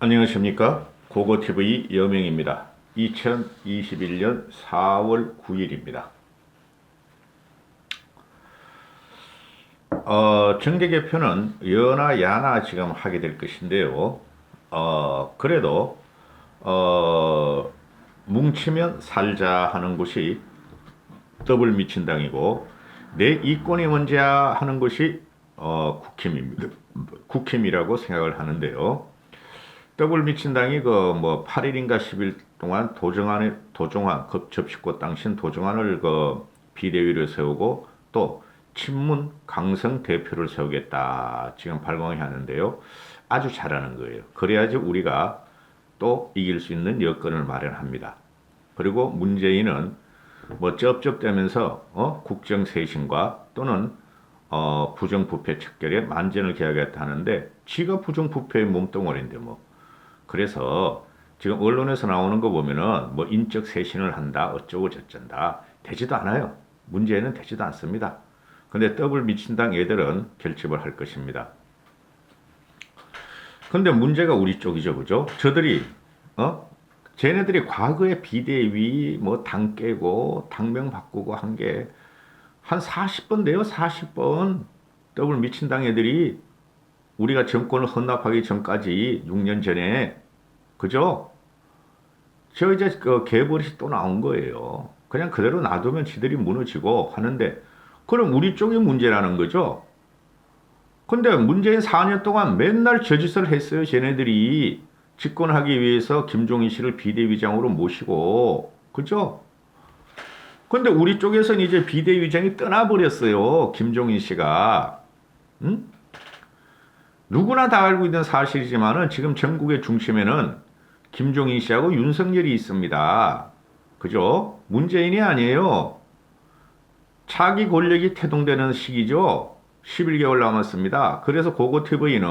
안녕하십니까. 고고TV 여명입니다. 2021년 4월 9일입니다. 정계 개편은 여나 야나 지금 하게 될 것인데요. 그래도 뭉치면 살자 하는 곳이 더불미친당이고, 내 이권이 먼저야 하는 것이 국힘입니다. 국힘이라고 생각을 하는데요. 더불미친당이 그 뭐 8일인가 10일 동안 도종환 접식고 당신 도종환을 그 비대위를 세우고, 또 친문 강성 대표를 세우겠다 지금 발광을 하는데요. 아주 잘하는 거예요. 그래야지 우리가 또 이길 수 있는 여건을 마련합니다. 그리고 문재인은 뭐 쩝쩝대면서 국정쇄신과 또는 부정부패 척결에 만전을 기하겠다 하는데, 지가 부정부패의 몸뚱아리인데 뭐. 그래서 지금 언론에서 나오는 거 보면은 뭐 인적 쇄신을 한다 어쩌고 저쩐다, 되지도 않아요. 문제는 되지도 않습니다. 근데 더불미친당 애들은 결집을 할 것입니다. 근데 문제가 우리 쪽이죠, 그죠? 저들이 쟤네들이 과거에 비대위 뭐 당 깨고 당명 바꾸고 한 게 한 40번 돼요. 40번. 더불미친당 애들이 우리가 정권을 헌납하기 전까지 6년 전에, 그죠? 저 이제 그 개버릇이 또 나온 거예요. 그냥 그대로 놔두면 지들이 무너지고 하는데, 그럼 우리 쪽이 문제라는 거죠. 근데 문재인 4년 동안 맨날 저짓을 했어요. 쟤네들이 집권하기 위해서 김종인 씨를 비대위장으로 모시고, 그죠? 근데 우리 쪽에서는 이제 비대위장이 떠나버렸어요. 김종인 씨가. 응? 누구나 다 알고 있는 사실이지만은 지금 전국의 중심에는 김종인 씨하고 윤석열이 있습니다. 그죠? 문재인이 아니에요. 차기 권력이 태동되는 시기죠. 11개월 남았습니다. 그래서 고고TV는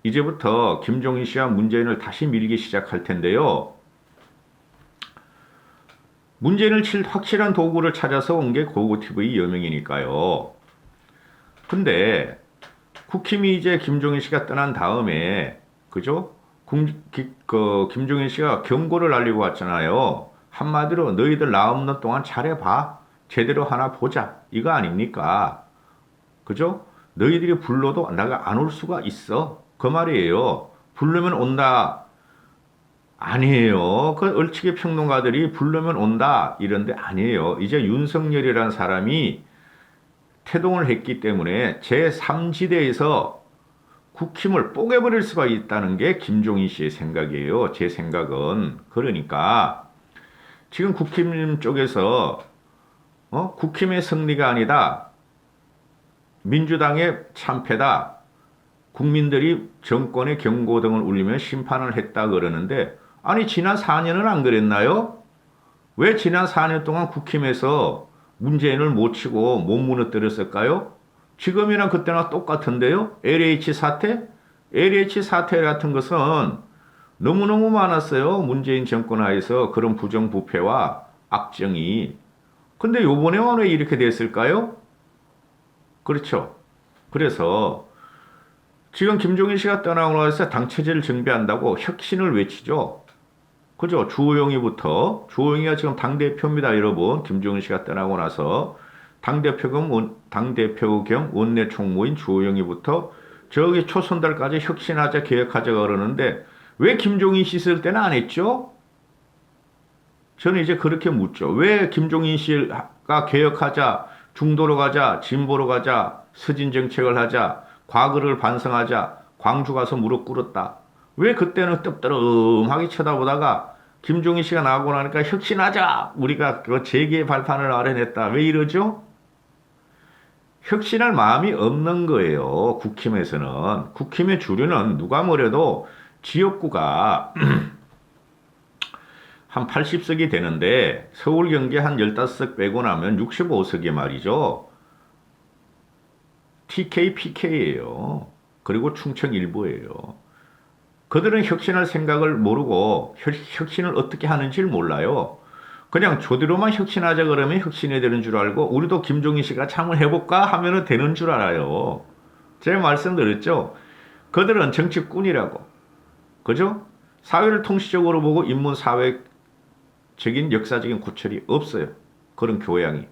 이제부터 김종인 씨와 문재인을 다시 밀기 시작할 텐데요. 문재인을 칠 확실한 도구를 찾아서 온 게 고고TV 여명이니까요. 근데 국힘이 이제 김종인 씨가 떠난 다음에, 그죠? 김종인 씨가 경고를 날리고 왔잖아요. 한마디로 너희들 나 없는 동안 잘해봐. 제대로 하나 보자. 이거 아닙니까? 그죠? 너희들이 불러도 내가 안 올 수가 있어. 그 말이에요. 부르면 온다. 아니에요. 그 얼치기 평론가들이 부르면 온다 이런데 아니에요. 이제 윤석열이라는 사람이 태동을 했기 때문에 제3지대에서 국힘을 뽀개버릴 수가 있다는 게 김종인 씨의 생각이에요. 제 생각은. 그러니까 지금 국힘 쪽에서 국힘의 승리가 아니다, 민주당의 참패다, 국민들이 정권의 경고등을 울리며 심판을 했다 그러는데, 아니 지난 4년은 안 그랬나요? 왜 지난 4년 동안 국힘에서 문재인을 못 치고 못 무너뜨렸을까요? 지금이랑 그때나 똑같은데요. LH 사태? LH 사태 같은 것은 너무너무 많았어요. 문재인 정권 하에서 그런 부정부패와 악정이. 근데 요번에는 왜 이렇게 됐을까요? 그렇죠. 그래서 지금 김종인 씨가 떠나고 나서 당 체제를 정비한다고 혁신을 외치죠. 그죠? 주호영이가 지금 당대표입니다, 여러분. 김종인 씨가 떠나고 나서 당대표 겸 원내 총무인 주호영이부터 저기 초선달까지 혁신하자, 개혁하자 그러는데 왜 김종인 씨 쓸 때는 안 했죠? 저는 이제 그렇게 묻죠. 왜 김종인 씨가 개혁하자, 중도로 가자, 진보로 가자, 서진 정책을 하자, 과거를 반성하자, 광주 가서 무릎 꿇었다. 왜 그때는 뜨뜻하게 쳐다보다가 김종인 씨가 나오고 나니까 혁신하자, 우리가 그 재기의 발판을 마련했다. 왜 이러죠? 혁신할 마음이 없는 거예요. 국힘에서는. 국힘의 주류는 누가 뭐래도 지역구가 한 80석이 되는데 서울 경기 한 15석 빼고 나면 65석이 말이죠. TK, PK예요. 그리고 충청 일부예요. 그들은 혁신할 생각을 모르고 혁신을 어떻게 하는지를 몰라요. 그냥 조대로만 혁신하자 그러면 혁신이 되는 줄 알고, 우리도 김종인 씨가 참을 해볼까 하면은 되는 줄 알아요. 제가 말씀드렸죠. 그들은 정치꾼이라고. 그죠? 사회를 통시적으로 보고 인문 사회적인 역사적인 구철이 없어요. 그런 교양이.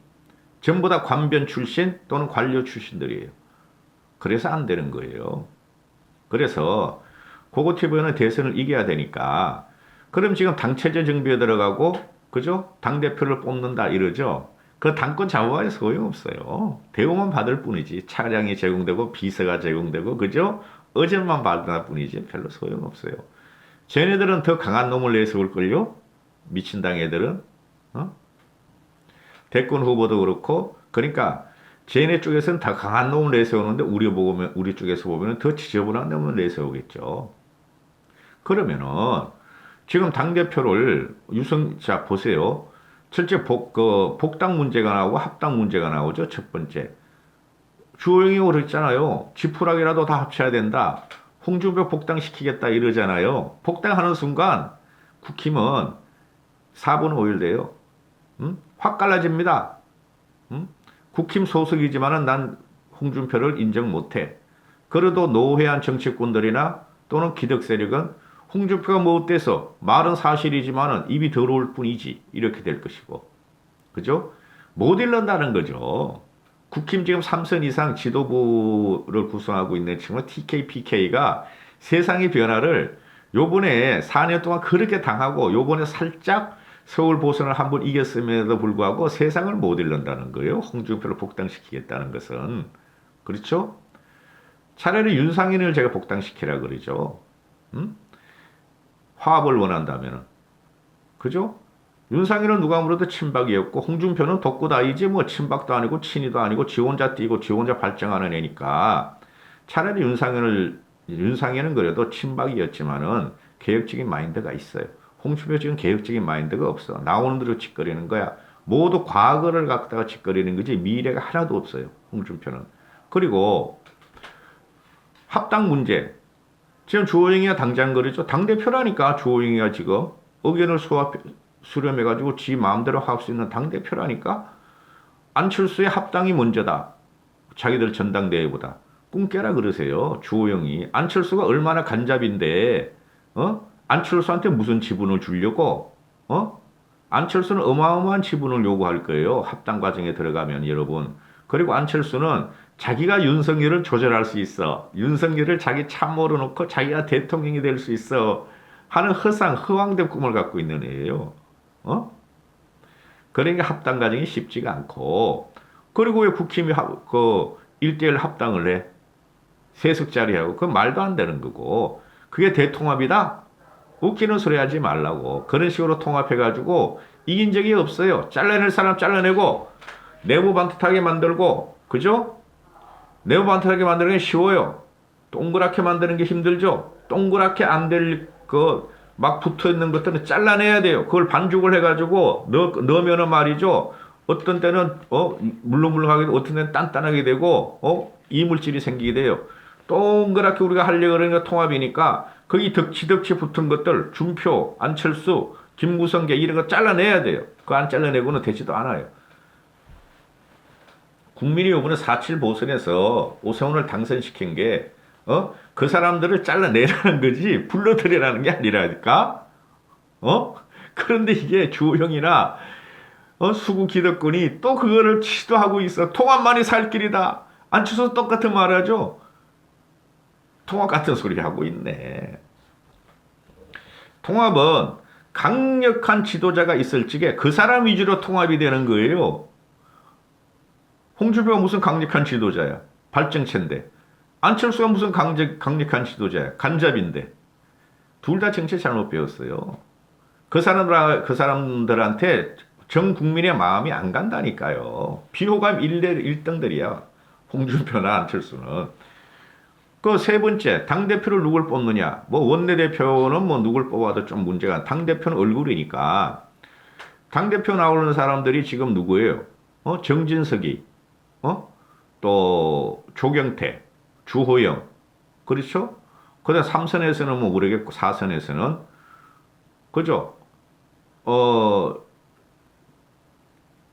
전부 다 관변 출신 또는 관료 출신들이에요. 그래서 안 되는 거예요. 그래서 고고티브는 대선을 이겨야 되니까 그럼 지금 당체제 정비에 들어가고 그죠? 당대표를 뽑는다 이러죠. 그 당권 잡아야 소용없어요. 대우만 받을 뿐이지. 차량이 제공되고 비서가 제공되고 그죠? 어제만 받을 뿐이지 별로 소용없어요. 쟤네들은 더 강한 놈을 내세울걸요? 미친당 애들은. 어? 대권 후보도 그렇고 그러니까 쟤네 쪽에서는 더 강한 놈을 내세우는데 우리 쪽에서 보면 더 지저분한 놈을 내세우겠죠. 그러면은 지금 당대표를 자 보세요. 첫째 복당 문제가 나오고 합당 문제가 나오죠. 첫 번째. 주호영이 그랬잖아요. 지푸라기라도 다 합쳐야 된다. 홍준표 복당시키겠다 이러잖아요. 복당하는 순간 국힘은 4분 5일 돼요. 확 갈라집니다. 국힘 소속이지만은 난 홍준표를 인정 못해. 그래도 노회한 정치권들이나 또는 기득 세력은 홍준표가 뭐 어때서 말은 사실이지만은 입이 더러울 뿐이지 이렇게 될 것이고 그죠? 못 잃는다는 거죠. 국힘 지금 3선 이상 지도부를 구성하고 있는 친구 TK, PK가 세상의 변화를 요번에 4년 동안 그렇게 당하고 요번에 살짝 서울 보선을 한번 이겼음에도 불구하고 세상을 못 잃는다는 거예요. 홍준표를 복당시키겠다는 것은. 그렇죠? 차라리 윤상현을 제가 복당시키라 그러죠. 화합을 원한다면. 그죠? 윤상현은 누가 물어도 친박이었고 홍준표는 독구다이지 뭐 친박도 아니고 친이도 아니고 지 혼자 뛰고 지 혼자 발정하는 애니까 차라리 윤상현은 그래도 친박이었지만은 개혁적인 마인드가 있어요. 홍준표 지금 개혁적인 마인드가 없어. 나오는 대로 짓거리는 거야. 모두 과거를 갖다가 짓거리는 거지 미래가 하나도 없어요. 홍준표는. 그리고 합당 문제. 지금 주호영이가 당장 그러죠. 당대표라니까 주호영이가 지금 의견을 수렴해가지고 지 마음대로 할 수 있는 당대표라니까 안철수의 합당이 먼저다. 자기들 전당대회보다. 꿈 깨라 그러세요. 주호영이. 안철수가 얼마나 간잡인데 안철수한테 무슨 지분을 주려고? 안철수는 어마어마한 지분을 요구할 거예요. 합당 과정에 들어가면 여러분. 그리고 안철수는 자기가 윤석열을 조절할 수 있어. 윤석열을 자기 참모로 놓고 자기가 대통령이 될 수 있어. 하는 허황된 꿈을 갖고 있는 애예요. 그러니까 합당 과정이 쉽지가 않고. 그리고 왜 국힘이 그 1대1 합당을 해? 세석자리하고. 그건 말도 안 되는 거고. 그게 대통합이다? 웃기는 소리 하지 말라고. 그런 식으로 통합해가지고 이긴 적이 없어요. 잘라낼 사람 잘라내고 내부 반듯하게 만들고 그죠? 내부 반듯하게 만드는 게 쉬워요. 동그랗게 만드는 게 힘들죠? 동그랗게 안 될 막 붙어있는 것들은 잘라내야 돼요. 그걸 반죽을 해가지고 넣으면은 말이죠. 어떤 때는 물렁물렁하게 되고 어떤 때는 단단하게 되고 이물질이 생기게 돼요. 동그랗게 우리가 하려고 그러니까 통합이니까 거기 덕지덕지 붙은 것들 준표, 안철수, 김무성계 이런 거 잘라내야 돼요. 그거 안 잘라내고는 되지도 않아요. 국민이 이번에 4.7 보선에서 오세훈을 당선시킨 게 그 사람들을 잘라내라는 거지 불러들이라는 게 아니라니까. 그런데 이게 주호영이나 수구 기득권이 또 그거를 시도하고 있어. 통합만이 살 길이다. 안철수 똑같은 말 하죠. 통합 같은 소리 하고 있네. 통합은 강력한 지도자가 있을 적에 그 사람 위주로 통합이 되는 거예요. 홍준표가 무슨 강력한 지도자야. 발정체인데. 안철수가 무슨 강력한 지도자야. 간잡인데. 둘 다 정치 잘못 배웠어요. 그 사람들한테 전 국민의 마음이 안 간다니까요. 비호감 1등들이야. 홍준표나 안철수는. 그 세 번째, 당대표를 누굴 뽑느냐. 뭐 원내대표는 뭐 누굴 뽑아도 좀 문제가. 당대표는 얼굴이니까. 당대표 나오는 사람들이 지금 누구예요? 정진석이. 또 조경태, 주호영. 그렇죠? 그다음 3선에서는 뭐 모르겠고 4선에서는 그죠?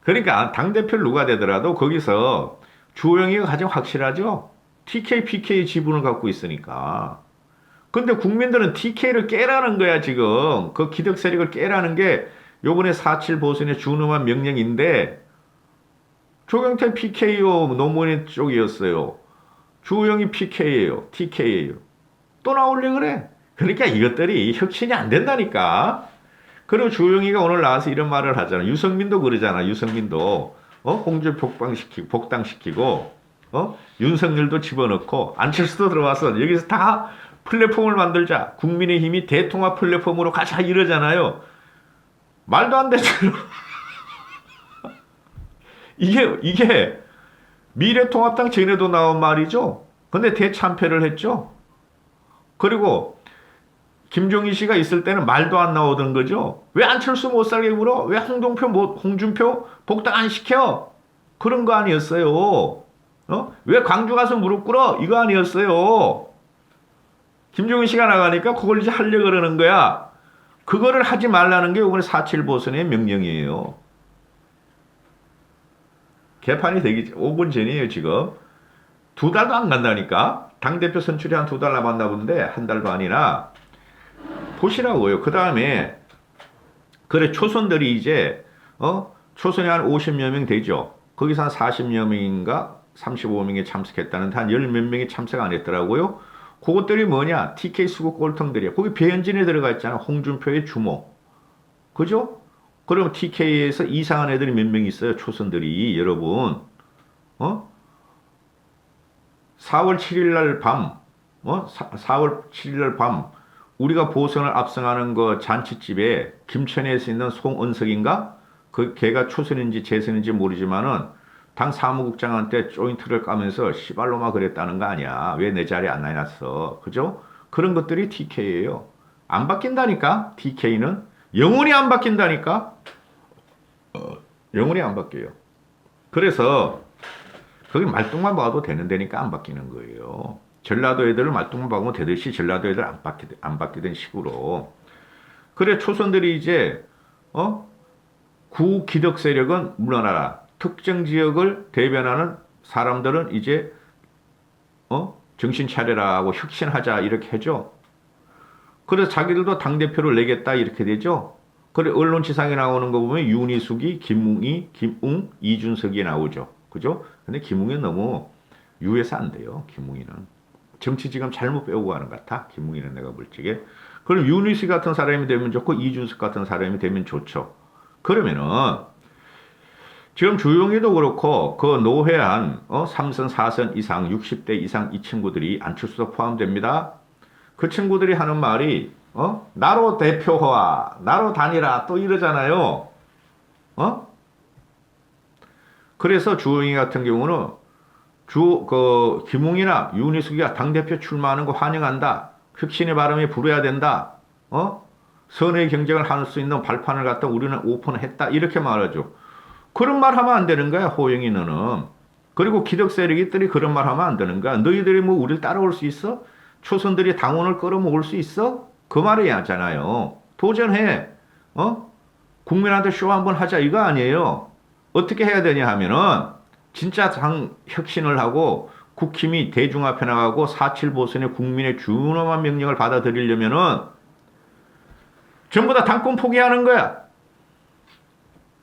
그러니까 당대표를 누가 되더라도 거기서 주호영이가 가장 확실하죠? TK, PK 지분을 갖고 있으니까. 근데 국민들은 TK를 깨라는 거야, 지금. 그 기득 세력을 깨라는 게 요번에 4.7 보선의 준엄한 명령인데, 조경태 PK요, 노무현 쪽이었어요. 주호영이 PK예요, TK예요. 또 나오려 그래. 그러니까 이것들이 혁신이 안 된다니까. 그리고 주호영이가 오늘 나와서 이런 말을 하잖아. 유승민도 그러잖아, 유승민도. 홍준 복당시키고, 윤석열도 집어넣고, 안철수도 들어와서 여기서 다 플랫폼을 만들자. 국민의힘이 대통합 플랫폼으로 가자 이러잖아요. 말도 안 되죠. 이게 미래통합당 전에도 나온 말이죠. 근데 대참패를 했죠. 그리고 김종인 씨가 있을 때는 말도 안 나오던 거죠. 왜 안철수 못 살게 굴어? 왜 홍준표 복당 안 시켜? 그런 거 아니었어요. 왜 광주 가서 무릎 꿇어? 이거 아니었어요. 김종인 씨가 나가니까 그걸 이제 하려고 그러는 거야. 그거를 하지 말라는 게 이번에 4.7 보선의 명령이에요. 개판이 되기 5분 전이에요, 지금. 2달도 안 간다니까? 당대표 선출이 한 2달 남았나 본데, 한 달 반이나. 보시라고요. 그 다음에, 그래, 초선들이 이제, 초선이 한 50여 명 되죠. 거기서 한 40여 명인가? 35명이 참석했다는데, 한 10몇 명이 참석 안 했더라고요. 그것들이 뭐냐? TK 수국 꼴통들이야. 거기 배현진에 들어가 있잖아. 홍준표의 주모. 그죠? 그럼 TK에서 이상한 애들이 몇 명 있어요. 초선들이. 여러분. 4월 7일 날 밤. 4월 7일 날 밤. 우리가 보선을 압승하는 그 잔치집에 김천에서 있는 송은석인가? 그 걔가 초선인지 재선인지 모르지만은 당 사무국장한테 조인트를 까면서 시발로마 그랬다는 거 아니야. 왜 내 자리에 안 나놨어. 그죠? 그런 것들이 TK예요. 안 바뀐다니까. TK는. 영원히 안 바뀐다니까. 영원히 안 바뀌어요. 그래서 거기 말똥만 봐도 되는 데니까 안 바뀌는 거예요. 전라도 애들을 말똥만 박으면 되듯이 전라도 애들 안 바뀌던 식으로. 그래 초선들이 이제 구기득 세력은 물러나라. 특정 지역을 대변하는 사람들은 이제 정신 차려라고 혁신하자 이렇게 하죠. 그래서 자기들도 당대표를 내겠다 이렇게 되죠. 그래 언론지상에 나오는 거 보면 윤희숙이, 김웅이, 김웅, 이준석이 나오죠. 그죠? 근데 김웅이는 너무 유해서 안 돼요. 김웅이는. 정치 지금 잘못 배우고 가는 것 같아. 김웅이는 내가 물직에. 그럼 윤희숙 같은 사람이 되면 좋고 이준석 같은 사람이 되면 좋죠. 그러면은 지금 주용이도 그렇고 그 노회한 3선 4선 이상 60대 이상 이 친구들이 안철수도 포함됩니다. 그 친구들이 하는 말이 나로 대표화 나로 다니라 또 이러잖아요. 그래서 주용이 같은 경우는 김웅이나 윤희숙이가 당대표 출마하는 거 환영한다. 혁신의 바람이 불어야 된다. 선의 경쟁을 할 수 있는 발판을 갖다 우리는 오픈했다. 이렇게 말하죠. 그런 말 하면 안 되는 거야, 호영이 너는. 그리고 기득 세력이들이 그런 말 하면 안 되는 거야. 너희들이 뭐 우리를 따라올 수 있어? 초선들이 당원을 끌어모을 수 있어? 그 말이 하잖아요. 도전해. 국민한테 쇼 한번 하자 이거 아니에요. 어떻게 해야 되냐 하면은 진짜 당 혁신을 하고 국힘이 대중 앞에 나가고 4.7 보선의 국민의 준엄한 명령을 받아들이려면은 전부 다 당권 포기하는 거야.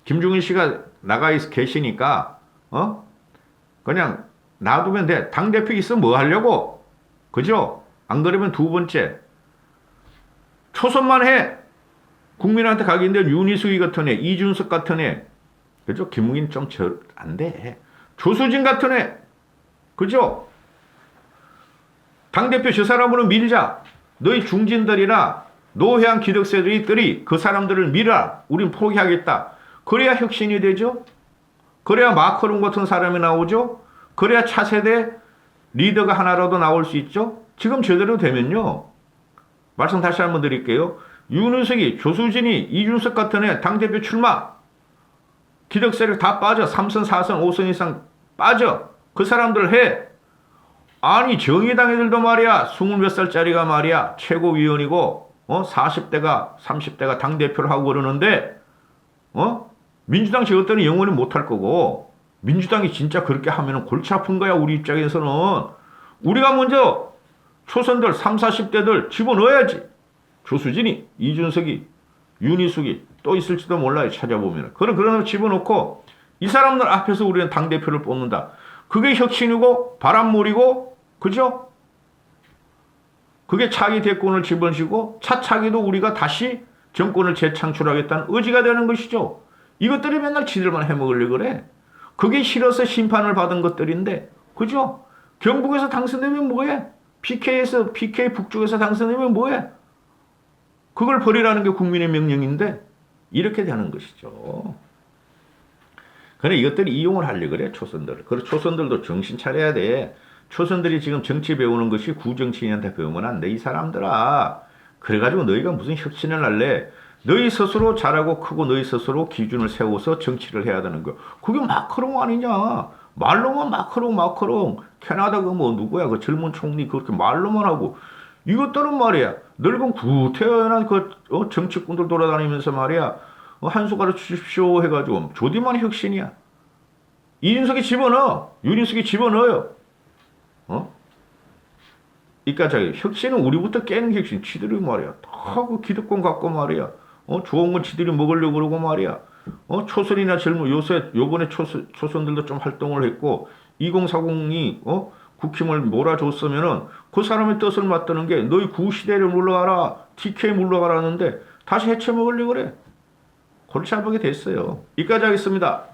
김종인 씨가 나가 계시니까 그냥 놔두면 돼. 당대표 있으면 뭐 하려고? 그죠? 안 그러면 두 번째 초선만 해. 국민한테 가기인데 윤희숙이 같은 애, 이준석 같은 애, 그죠? 김웅인 좀 안 돼. 조수진 같은 애, 그죠? 당대표 저 사람으로 밀자. 너희 중진들이나 노회한 기득세들이 그 사람들을 밀어. 우린 포기하겠다. 그래야 혁신이 되죠. 그래야 마크롱 같은 사람이 나오죠. 그래야 차세대 리더가 하나라도 나올 수 있죠. 지금 제대로 되면요. 말씀 다시 한번 드릴게요. 윤은석이, 조수진이, 이준석 같은 애 당대표 출마. 기득세력 다 빠져. 3선, 4선, 5선 이상 빠져. 그 사람들 해. 아니 정의당 애들도 말이야. 20몇 살짜리가 말이야. 최고위원이고 40대가 30대가 당대표를 하고 그러는데 민주당 저것들은 영원히 못할 거고 민주당이 진짜 그렇게 하면 골치 아픈 거야. 우리 입장에서는. 우리가 먼저 초선들 3, 40대들 집어넣어야지. 조수진이, 이준석이, 윤희숙이 또 있을지도 몰라요. 찾아보면. 그런 집어넣고 이 사람들 앞에서 우리는 당대표를 뽑는다. 그게 혁신이고 바람몰이고 그죠? 그게 차기 대권을 집어넣고 차차기도 우리가 다시 정권을 재창출하겠다는 의지가 되는 것이죠. 이것들이 맨날 지들만 해먹으려고 그래. 그게 싫어서 심판을 받은 것들인데 그죠? 경북에서 당선되면 뭐해? PK 북쪽에서 당선되면 뭐해? 그걸 버리라는 게 국민의 명령인데 이렇게 되는 것이죠. 그래 이것들이 이용을 하려고 그래 초선들. 그리고 초선들도 정신 차려야 돼. 초선들이 지금 정치 배우는 것이 구정치인한테 배우면 안 돼. 이 사람들아. 그래가지고 너희가 무슨 혁신을 할래? 너희 스스로 잘하고 크고 너희 스스로 기준을 세워서 정치를 해야 되는 거. 그게 마크롱 아니냐? 말로만 마크롱. 캐나다 그 뭐 누구야? 그 젊은 총리 그렇게 말로만 하고. 이것들은 말이야. 늙은 구태연한 정치꾼들 돌아다니면서 말이야. 한 숟가락 주십시오 해가지고 조디만 혁신이야. 이준석이 집어넣어. 윤희숙이 집어넣어요. 그러니까 혁신은 우리부터 깨는 혁신. 지들이 말이야. 다 그 기득권 갖고 말이야. 좋은 건 지들이 먹으려고 그러고 말이야. 초선이나 요번에 초선들도 좀 활동을 했고 2040이 국힘을 몰아줬으면은 그 사람의 뜻을 맞드는 게 너희 구시대를 물러가라. TK 물러가라는데 다시 해쳐 먹으려고 그래. 골치 아프게 됐어요. 여기까지 하겠습니다.